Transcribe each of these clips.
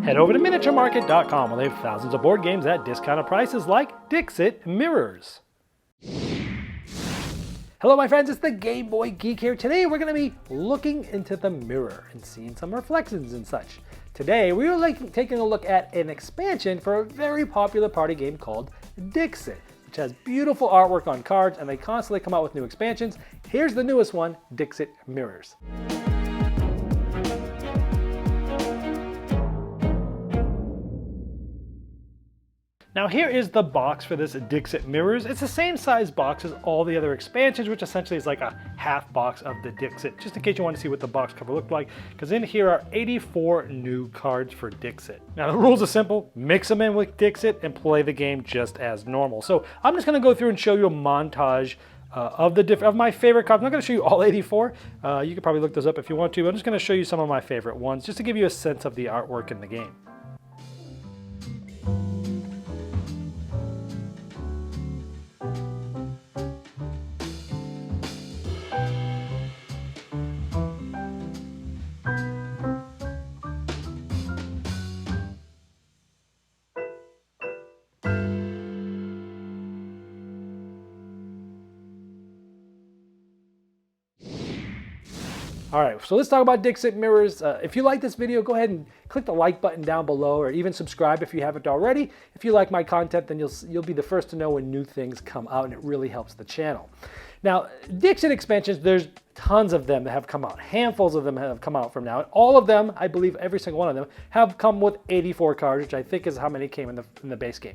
Head over to miniaturemarket.com where they have thousands of board games at discounted prices like Dixit mirrors. Hello my friends, it's the Game Boy Geek here. Today we're going to be looking into the mirror and seeing some reflections and such. Today we are taking a look at an expansion for a very popular party game called Dixit, which has beautiful artwork on cards and they constantly come out with new expansions. Here's the newest one, Dixit Mirrors. Now here is the box for this Dixit Mirrors. It's the same size box as all the other expansions, which essentially is like a half box of the Dixit, just in case you want to see what the box cover looked like, because in here are 84 new cards for Dixit. Now the rules are simple, mix them in with Dixit and play the game just as normal. So I'm just going to go through and show you a montage of my favorite cards. I'm not going to show you all 84. You could probably look those up if you want to, but I'm just going to show you some of my favorite ones, just to give you a sense of the artwork in the game. All right, so let's talk about Dixit Mirrors. If you like this video, go ahead and click the like button down below, or even subscribe if you haven't already. If you like my content, then you'll be the first to know when new things come out, and it really helps the channel. Now, Dixit expansions, there's tons of them that have come out. Handfuls of them have come out from now. And all of them, I believe every single one of them, have come with 84 cards, which I think is how many came in the base game.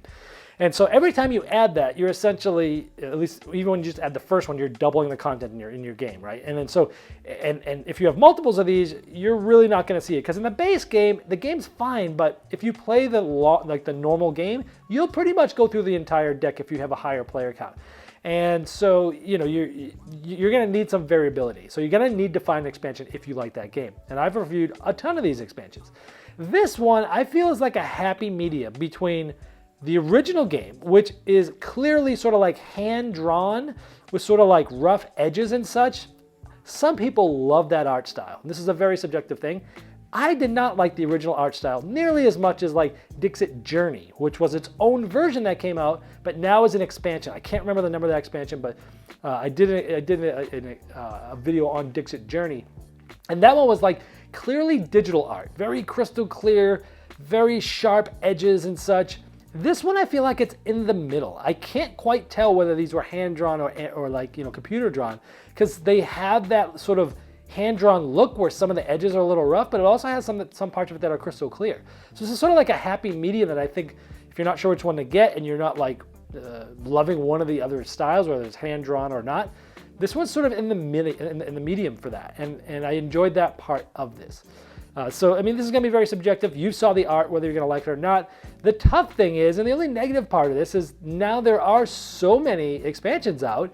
And so every time you add that, you're essentially, at least even when you just add the first one, you're doubling the content in your game, right? And then so, and if you have multiples of these, you're really not going to see it, because in the base game, the game's fine, but if you play the normal game, you'll pretty much go through the entire deck if you have a higher player count. And so, you know, you're going to need some variability. So you're going to need to find an expansion if you like that game. And I've reviewed a ton of these expansions. This one I feel is like a happy medium between the original game, which is clearly sort of like hand-drawn with sort of like rough edges and such. Some people love that art style. This is a very subjective thing. I did not like the original art style nearly as much as like Dixit Journey, which was its own version that came out, but now is an expansion. I can't remember the number of that expansion, but I did a video on Dixit Journey. And that one was like clearly digital art, very crystal clear, very sharp edges and such. This one I feel like it's in the middle. I can't quite tell whether these were hand-drawn or like, you know, computer-drawn, because they have that sort of hand-drawn look where some of the edges are a little rough, but it also has some parts of it that are crystal clear. So this is sort of like a happy medium that I think if you're not sure which one to get and you're not like loving one of the other styles, whether it's hand-drawn or not, this one's sort of in the medium for that, and I enjoyed that part of this. So, I mean, this is going to be very subjective. You saw the art, whether you're going to like it or not. The tough thing is, and the only negative part of this is now there are so many expansions out,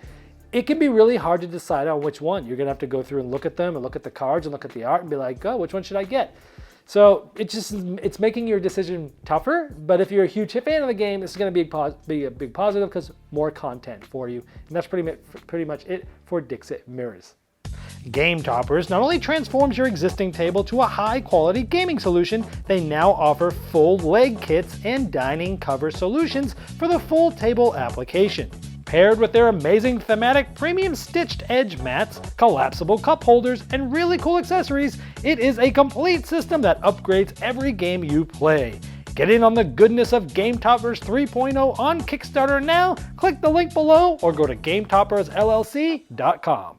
it can be really hard to decide on which one. You're going to have to go through and look at them and look at the cards and look at the art and be like, oh, which one should I get? So it's making your decision tougher, but if you're a huge fan of the game, this is going to be a big positive because more content for you. And that's pretty much it for Dixit Mirrors. Game Toppers not only transforms your existing table to a high-quality gaming solution, they now offer full leg kits and dining cover solutions for the full table application. Paired with their amazing thematic premium stitched edge mats, collapsible cup holders, and really cool accessories, it is a complete system that upgrades every game you play. Get in on the goodness of Game Toppers 3.0 on Kickstarter now. Click the link below or go to GameToppersLLC.com.